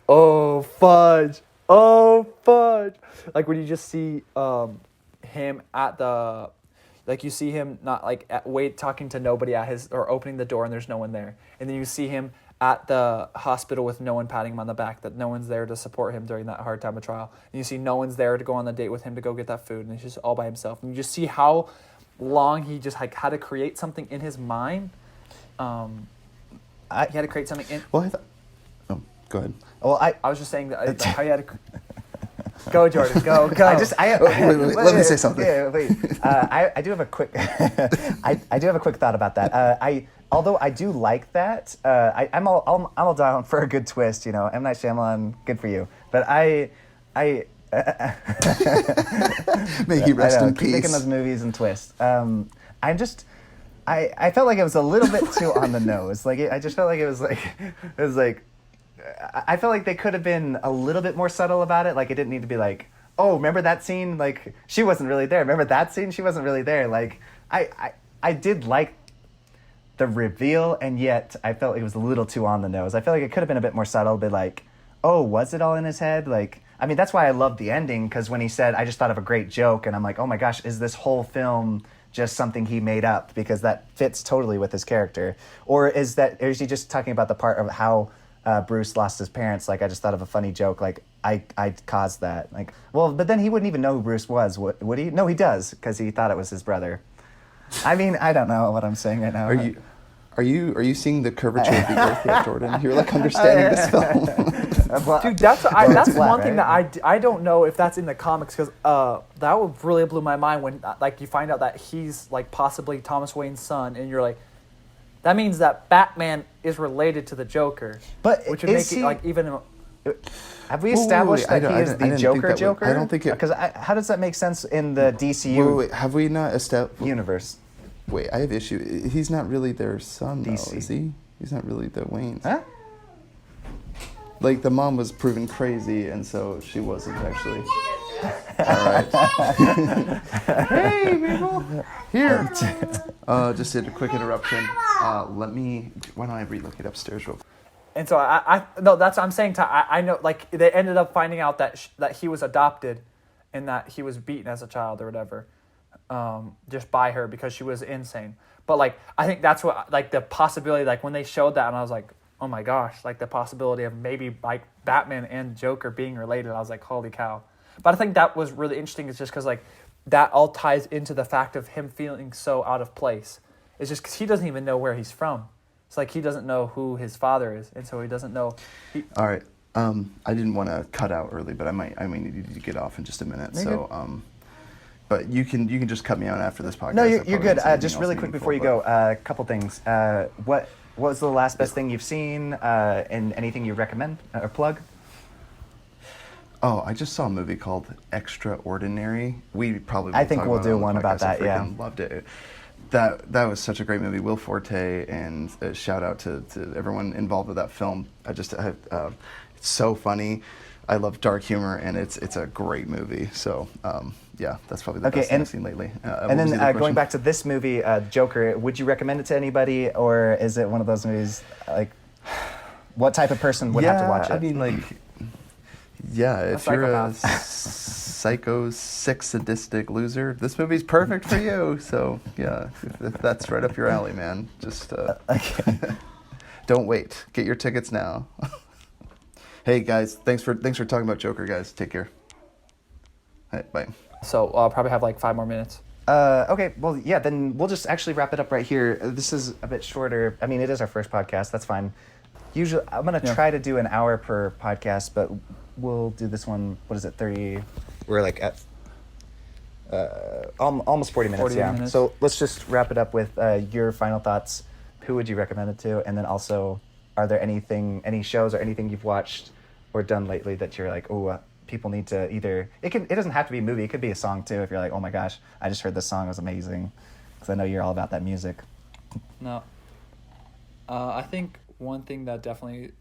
oh fudge. When you just see him at the, you see him not talking to nobody at his, or opening the door and there's no one there. And then you see him at the hospital with no one patting him on the back, that no one's there to support him during that hard time of trial. And you see no one's there to go on the date with him to go get that food, and he's just all by himself. And you just see how long he just had to create something in his mind. He had to create something in... Well, go ahead. Well, I was just saying that how you had to... Go, Jordan. Go. Wait, let me say something. Wait. I do have a quick. I do have a quick thought about that. Although I do like that. I'm all down for a good twist. M. Night Shyamalan, good for you. But I may he rest in keep peace. making those movies and twists. I felt like it was a little bit too on the nose. I just felt like it was like. I felt like they could have been a little bit more subtle about it. It didn't need to be oh, remember that scene? She wasn't really there. Remember that scene? She wasn't really there. I did like the reveal, and yet I felt like it was a little too on the nose. I felt like it could have been a bit more subtle, but oh, was it all in his head? That's why I loved the ending, because when he said, I just thought of a great joke, and I'm like, oh my gosh, is this whole film just something he made up? Because that fits totally with his character. Or is he just talking about the part of how Bruce lost his parents? I just thought of a funny joke, I caused that. But then he wouldn't even know who Bruce was, would he? No, he does, because he thought it was his brother. I don't know what I'm saying right now. Are you seeing the curvature of the earth yet, Jordan? You're understanding this film. Dude, that's flat, one thing that I don't know if that's in the comics, because that would really blew my mind when you find out that he's possibly Thomas Wayne's son, and you're like, that means that Batman is related to the Joker, which would make it even. Have we established that he is the Joker? I don't think it. Because how does that make sense in the DCU? Wait, have we not established universe? Wait, I have issue. He's not really their son, though, is he? He's not really the Waynes. Huh? The mom was proven crazy, and so she wasn't actually. Hey, people. Here. Just did a quick interruption. Why don't I relook it upstairs real quick? And so no, that's what I'm saying. I know, like, they ended up finding out that he was adopted, and that he was beaten as a child or whatever, just by her because she was insane. But like, I think that's what, like, the possibility, like when they showed that, and I was like, oh my gosh, like the possibility of maybe like Batman and Joker being related. I was like, holy cow. But I think that was really interesting. It's just because like that all ties into the fact of him feeling so out of place. It's just because he doesn't even know where he's from. It's like he doesn't know who his father is, and so he doesn't know. All right. I didn't want to cut out early, but I might need to get off in just a minute. You're so, good. but you can just cut me out after this podcast. No, I you're probably good. don't see anything Just else really quick meaningful, before you go, a couple things. What was the last best thing you've seen, and anything you recommend or plug? Oh, I just saw a movie called Extraordinary. We probably will I think talk we'll about it do on the one about podcast. I that, yeah. freaking loved it. That was such a great movie. Will Forte, and a shout out to everyone involved with that film. It's so funny. I love dark humor, and it's a great movie. So yeah, that's probably the best thing I've seen lately. And then going back to this movie, Joker, would you recommend it to anybody, or is it one of those movies like what type of person would have to watch it? I mean, like, yeah, if you're a psycho, sick, sadistic loser, this movie's perfect for you. So yeah, if that's right up your alley, man. Just don't wait. Get your tickets now. Hey guys, thanks for talking about Joker, guys. Take care. All right, bye. So I'll probably have like 5 more minutes. Okay, well, yeah, then we'll just actually wrap it up right here. This is a bit shorter. I mean, it is our first podcast. That's fine. Usually, I'm going to try to do an hour per podcast, but we'll do this one, what is it, 30? We're like at almost 40 minutes, 40 yeah. minutes. So let's just wrap it up with your final thoughts. Who would you recommend it to? And then also, are there any shows or anything you've watched or done lately that you're like, oh, people need to either, it doesn't have to be a movie, it could be a song too, if you're like, oh my gosh, I just heard this song, it was amazing, because I know you're all about that music. No. I think one thing that definitely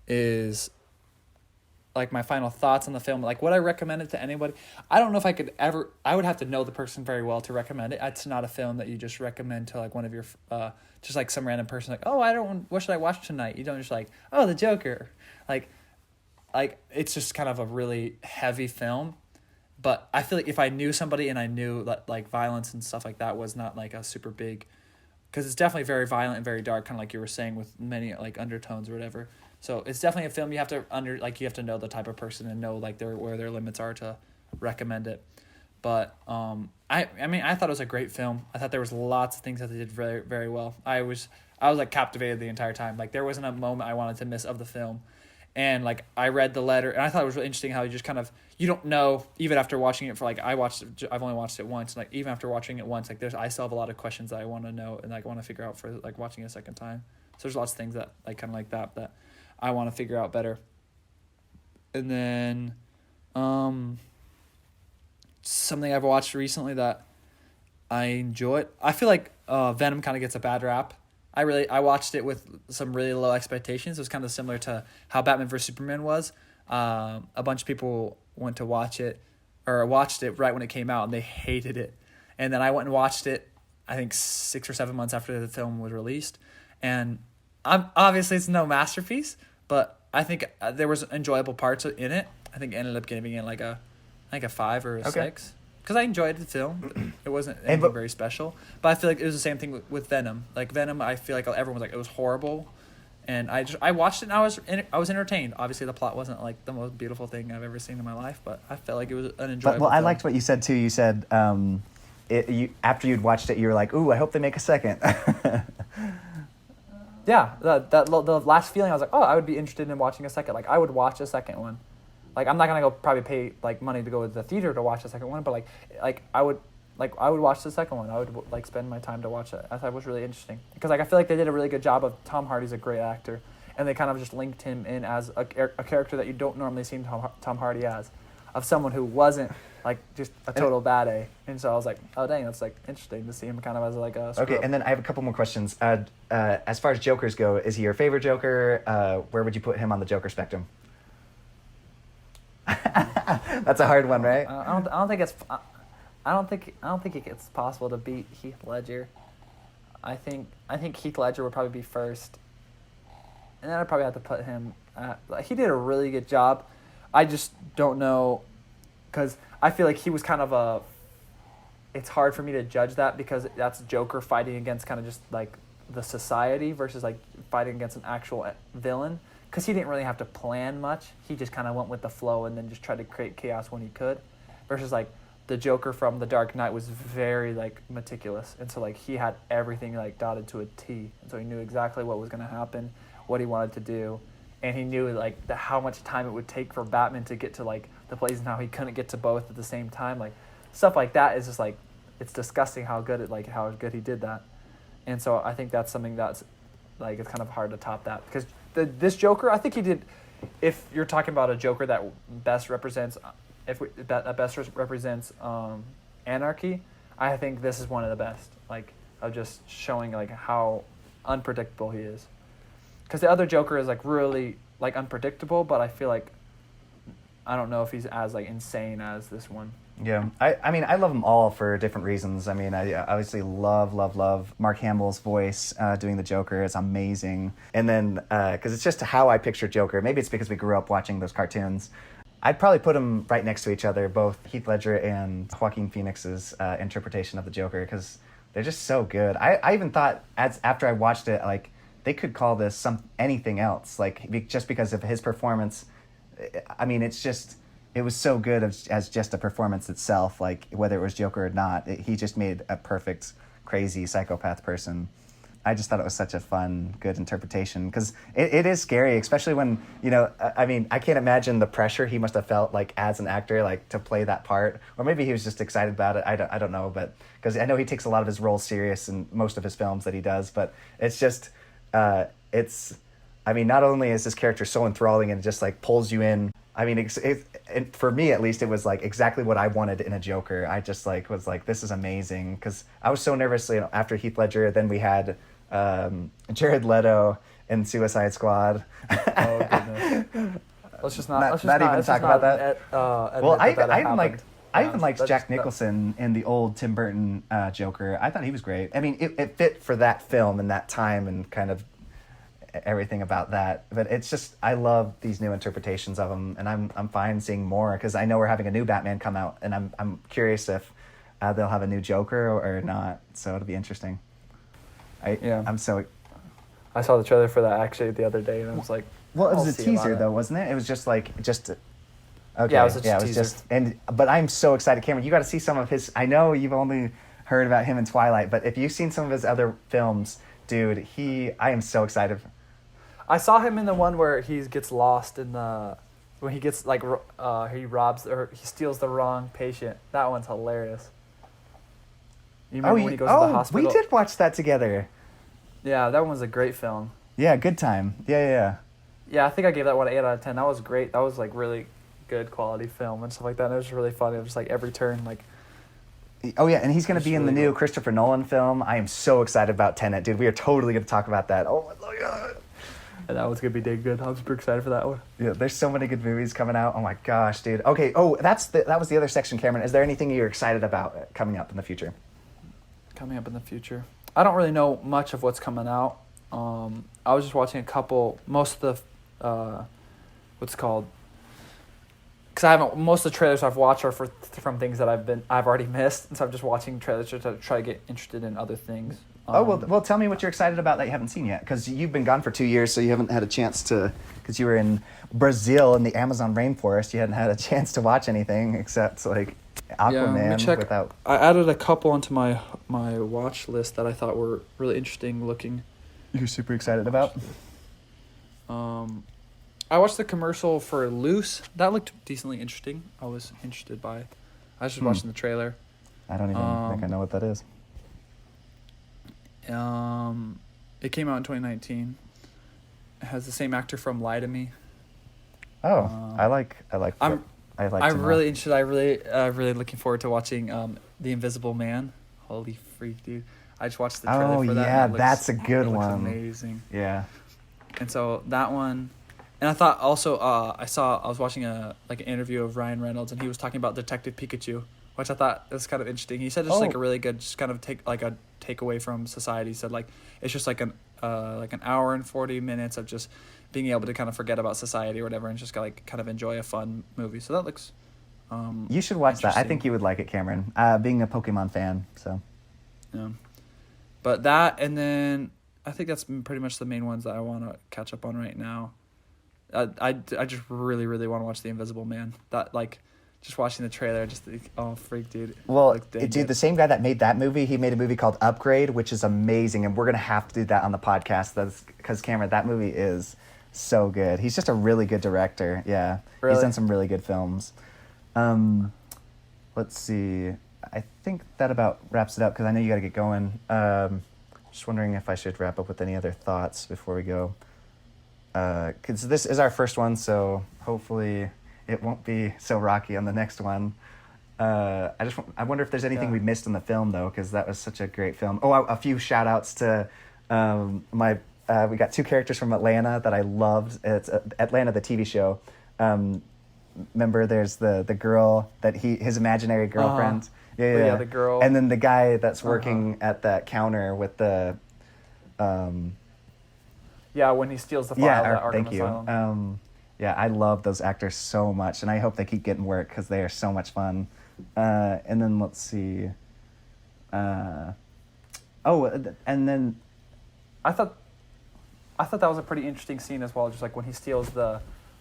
is like my final thoughts on the film, like would I recommend it to anybody? I don't know if I would have to know the person very well to recommend it. It's not a film that you just recommend to like one of your, just like some random person like, oh, what should I watch tonight? You don't just like, oh, the Joker. Like it's just kind of a really heavy film. But I feel like if I knew somebody and I knew that like violence and stuff like that was not like a super big, because it's definitely very violent and very dark, kind of like you were saying, with many like undertones or whatever. So it's definitely a film you have to know the type of person and know like where their limits are to recommend it. But I mean I thought it was a great film. I thought there was lots of things that they did very, very well. I was like captivated the entire time. Like there wasn't a moment I wanted to miss of the film. And like I read the letter, and I thought it was really interesting how you just kind of, you don't know even after watching it for like I've only watched it once, and like even after watching it once, like I still have a lot of questions that I want to know and like want to figure out for like watching it a second time. So there's lots of things that like kind of like that I want to figure out better. And then something I've watched recently that I enjoyed. I feel like Venom kind of gets a bad rap. I watched it with some really low expectations. It was kind of similar to how Batman vs. Superman was. A bunch of people went to watched it right when it came out, and they hated it. And then I went and watched it, I think 6 or 7 months after the film was released. And obviously it's no masterpiece, but I think there was enjoyable parts in it. I think it ended up giving it like a 5 or a 6. Because I enjoyed the film. It wasn't anything very special. But I feel like it was the same thing with Venom. Like Venom, I feel like everyone was like, it was horrible. And I watched it and I was entertained. Obviously the plot wasn't like the most beautiful thing I've ever seen in my life, but I felt like it was an enjoyable film. I liked what you said too. You said after you'd watched it, you were like, ooh, I hope they make a second. Yeah, the last feeling, I was like, oh, I would be interested in watching a second. Like I would watch a second one. Like I'm not gonna go probably pay like money to go to the theater to watch the second one, but like I would watch the second one. I would like spend my time to watch it. I thought it was really interesting because like I feel like they did a really good job of Tom Hardy's a great actor, and they kind of just linked him in as a character that you don't normally see Tom Hardy as, of someone who wasn't like just a total bad A. And so I was like, oh dang, that's like interesting to see him kind of as like a okay. And then I have a couple more questions. As far as Jokers go, is he your favorite Joker? Where would you put him on the Joker spectrum? That's a hard one, right? I don't think it's. I don't think it's possible to beat Heath Ledger. I think Heath Ledger would probably be first, and then I'd probably have to put him. He did a really good job. I just don't know, because I feel like he was kind of a. It's hard for me to judge that because that's Joker fighting against kind of just like the society versus like fighting against an actual villain. Because he didn't really have to plan much. He just kind of went with the flow and then just tried to create chaos when he could. Versus like the Joker from The Dark Knight was very like meticulous, and so like he had everything like dotted to a T, and so he knew exactly what was going to happen, what he wanted to do, and he knew like how much time it would take for Batman to get to like the place, and how he couldn't get to both at the same time. Like stuff like that is just like, it's disgusting how good he did that. And so I think that's something that's like, it's kind of hard to top that, because this Joker, I think he did. If you're talking about a Joker that best represents, anarchy, I think this is one of the best. Like, of just showing like how unpredictable he is. Because the other Joker is like really like unpredictable, but I feel like I don't know if he's as like insane as this one. Yeah, I mean, I love them all for different reasons. I mean, I obviously love Mark Hamill's voice doing the Joker. It's amazing. And then, because it's just how I picture Joker. Maybe it's because we grew up watching those cartoons. I'd probably put them right next to each other, both Heath Ledger and Joaquin Phoenix's interpretation of the Joker, because they're just so good. I even thought, after I watched it, like, they could call this anything else, like, just because of his performance. I mean, it was so good as just a performance itself, like whether it was Joker or not. He just made a perfect, crazy psychopath person. I just thought it was such a fun, good interpretation, because it is scary, especially when, I mean, I can't imagine the pressure he must have felt like as an actor, like to play that part, or maybe he was just excited about it. I don't know, but because I know he takes a lot of his roles serious in most of his films that he does, but it's just, I mean, not only is this character so enthralling and just like pulls you in. I mean, for me at least, it was like exactly what I wanted in a Joker. I just like was like, this is amazing, because I was so nervous. After Heath Ledger, then we had Jared Leto in Suicide Squad. Oh goodness! Let's just not even talk about that. Well, I even liked Jack just Nicholson in the old Tim Burton Joker. I thought he was great. I mean, it fit for that film and that time and kind of everything about that, but it's just, I love these new interpretations of them, and I'm fine seeing more, because I know we're having a new Batman come out, and I'm curious if they'll have a new Joker or not. So it'll be interesting. I'm so. I saw the trailer for that actually the other day, and I was like, well, it was a teaser though, wasn't it? It was just like okay. Yeah, it was just but I'm so excited, Cameron. You got to see some of his. I know you've only heard about him in Twilight, but if you've seen some of his other films, dude, I am so excited. I saw him in the one where he gets lost when he gets like he robs or he steals the wrong patient. That one's hilarious. You remember when he goes to the hospital? We did watch that together. Yeah, that one was a great film. Yeah, good time. Yeah. Yeah, I think I gave that one an 8 out of 10. That was great. That was like really good quality film and stuff like that. And it was really funny. It was like every turn like. Oh yeah, and he's going to be in the new Christopher Nolan film. I am so excited about Tenet, dude. We are totally going to talk about that. Oh my god. And that one's going to be dang good. I'm super excited for that one. Yeah, there's so many good movies coming out. Oh my gosh, dude. Okay, that was the other section, Cameron. Is there anything you're excited about coming up in the future? Coming up in the future? I don't really know much of what's coming out. I was just watching most of the, what's it called? Because most of the trailers I've watched are from things that I've already missed. And so I'm just watching trailers to try to get interested in other things. Well, tell me what you're excited about that you haven't seen yet, because you've been gone for 2 years, so you haven't had a chance to, because you were in Brazil in the Amazon rainforest, you hadn't had a chance to watch anything except like Aquaman without. I added a couple onto my watch list that I thought were really interesting looking. You're super excited about? I watched the commercial for Loose. That looked decently interesting. I was interested by it. I was just watching the trailer. I don't even think I know what that is. It came out in 2019. It has the same actor from Lie to Me. Oh, I'm really interested. I really looking forward to watching The Invisible Man. Holy freak, dude! I just watched the trailer for that. Oh yeah, that's a good one. Amazing. Yeah. And so that one, And I thought also, I was watching an interview of Ryan Reynolds, and he was talking about Detective Pikachu, which I thought was kind of interesting. He said it's like a really good, just kind of a takeaway from society. He said like it's just like an hour and 40 minutes of just being able to kind of forget about society or whatever, and just kind of enjoy a fun movie. So that looks. You should watch that. I think you would like it, Cameron. Being a Pokemon fan, so. Yeah, but that, and then I think that's pretty much the main ones that I want to catch up on right now. I just really, really want to watch The Invisible Man. That, just watching the trailer, freak, dude. Well, dude, the same guy that made that movie, he made a movie called Upgrade, which is amazing, and we're going to have to do that on the podcast, because, Cameron, that movie is so good. He's just a really good director, yeah. Really? He's done some really good films. Let's see. I think that about wraps it up, because I know you got to get going. Just wondering if I should wrap up with any other thoughts before we go. Because this is our first one, so hopefully it won't be so rocky on the next one. I wonder if there's anything we missed in the film, though, because that was such a great film. Oh, a few shout outs to we got 2 characters from Atlanta that I loved. It's Atlanta, the TV show. Remember, there's the girl that his imaginary girlfriend. Uh-huh. Yeah, the girl. And then the guy that's working at that counter with the. Yeah, when he steals the file at Arkham thank you. Asylum. Yeah, I love those actors so much, and I hope they keep getting work because they are so much fun. And then let's see. And then I thought that was a pretty interesting scene as well, just like when he steals the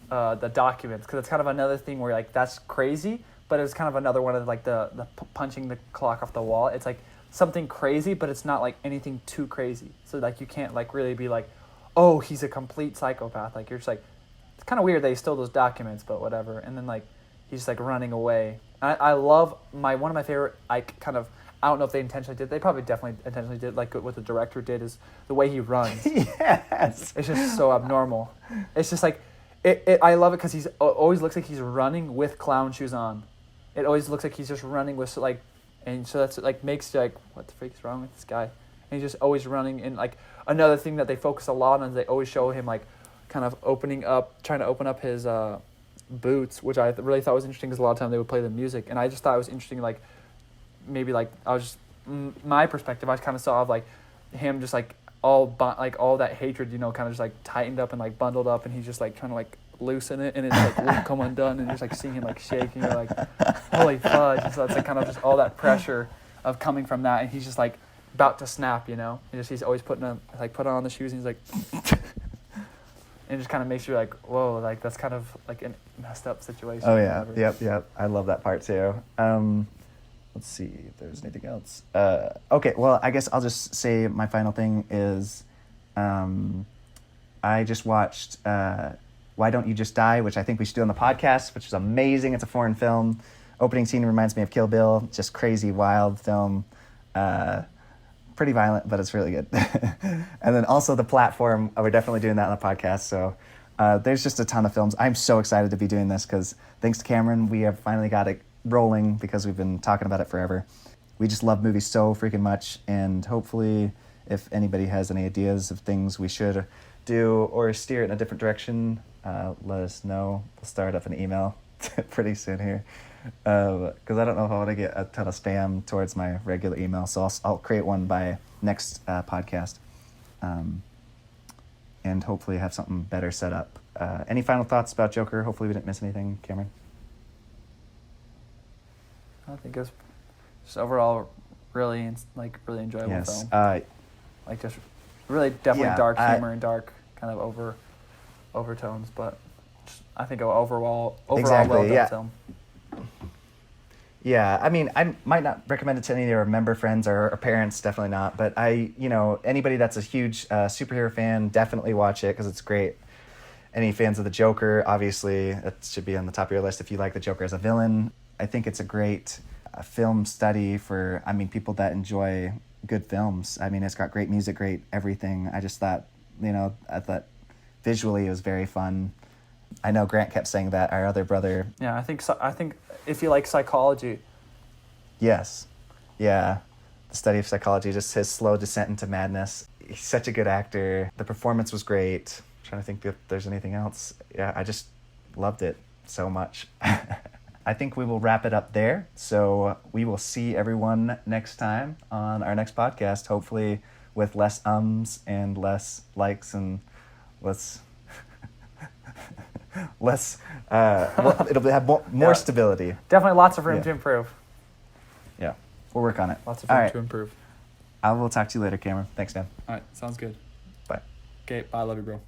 documents, because it's kind of another thing where that's crazy, but it's kind of another one of the punching the clock off the wall. It's like something crazy, but it's not like anything too crazy. So you can't really be like, oh, he's a complete psychopath. You're just it's kind of weird that he stole those documents, but whatever. And then he's just running away. I love one of my favorite, I don't know if they intentionally did. They probably definitely intentionally did. What the director did is the way he runs. Yes. It's just so abnormal. It's just I love it because he always looks like he's running with clown shoes on. It always looks like he's just running with and so that's makes you what the freak is wrong with this guy? And he's just always running. And another thing that they focus a lot on is they always show him kind of trying to open up his boots, which I really thought was interesting because a lot of time they would play the music, and I just thought it was interesting. Maybe I was just my perspective. I kind of saw of him just all that hatred, kind of just tightened up and bundled up, and he's just trying to loosen it, and it's won't come undone, and you're just seeing him shaking. You're holy fudge! And so it's kind of just all that pressure of coming from that, and he's just about to snap, And he's always put on the shoes, and he's and it just kind of makes you whoa, that's kind of a messed up situation. Oh yeah, yep. I love that part too. Let's see if there's anything else. Okay, well, I guess I'll just say my final thing is, I just watched Why Don't You Just Die, which I think we should do on the podcast, which is amazing. It's a foreign film. Opening scene reminds me of Kill Bill. Just crazy, wild film. Pretty violent, but it's really good. And then also The Platform. We're definitely doing that on the podcast. So there's just a ton of films. I'm so excited to be doing this because thanks to Cameron, we have finally got it rolling because we've been talking about it forever. We just love movies so freaking much, and hopefully if anybody has any ideas of things we should do or steer it in a different direction, let us know. We'll start up an email pretty soon here. Because I don't know if I want to get a ton of spam towards my regular email, so I'll create one by next podcast, and hopefully have something better set up. Any final thoughts about Joker? Hopefully we didn't miss anything, Cameron. I think it was just overall really enjoyable yes. film. Just really definitely dark humor and dark kind of overtones, but I think overall exactly, well done film. Yeah, I mean, I might not recommend it to any of your member friends or parents, definitely not. But anybody that's a huge superhero fan, definitely watch it because it's great. Any fans of the Joker, obviously, it should be on the top of your list if you like the Joker as a villain. I think it's a great film study for, people that enjoy good films. It's got great music, great everything. I just thought, I thought visually it was very fun. I know Grant kept saying that, our other brother. Yeah, I think if you like psychology. Yes. Yeah. The study of psychology, just his slow descent into madness. He's such a good actor. The performance was great. I'm trying to think if there's anything else. Yeah, I just loved it so much. I think we will wrap it up there. So we will see everyone next time on our next podcast, hopefully with less ums and less likes and less it'll have more stability. Definitely lots of room to improve. Yeah, we'll work on it. Lots of room to improve. I will talk to you later, Cameron. Thanks, man. All right, sounds good. Bye. Okay, bye. Love you, bro.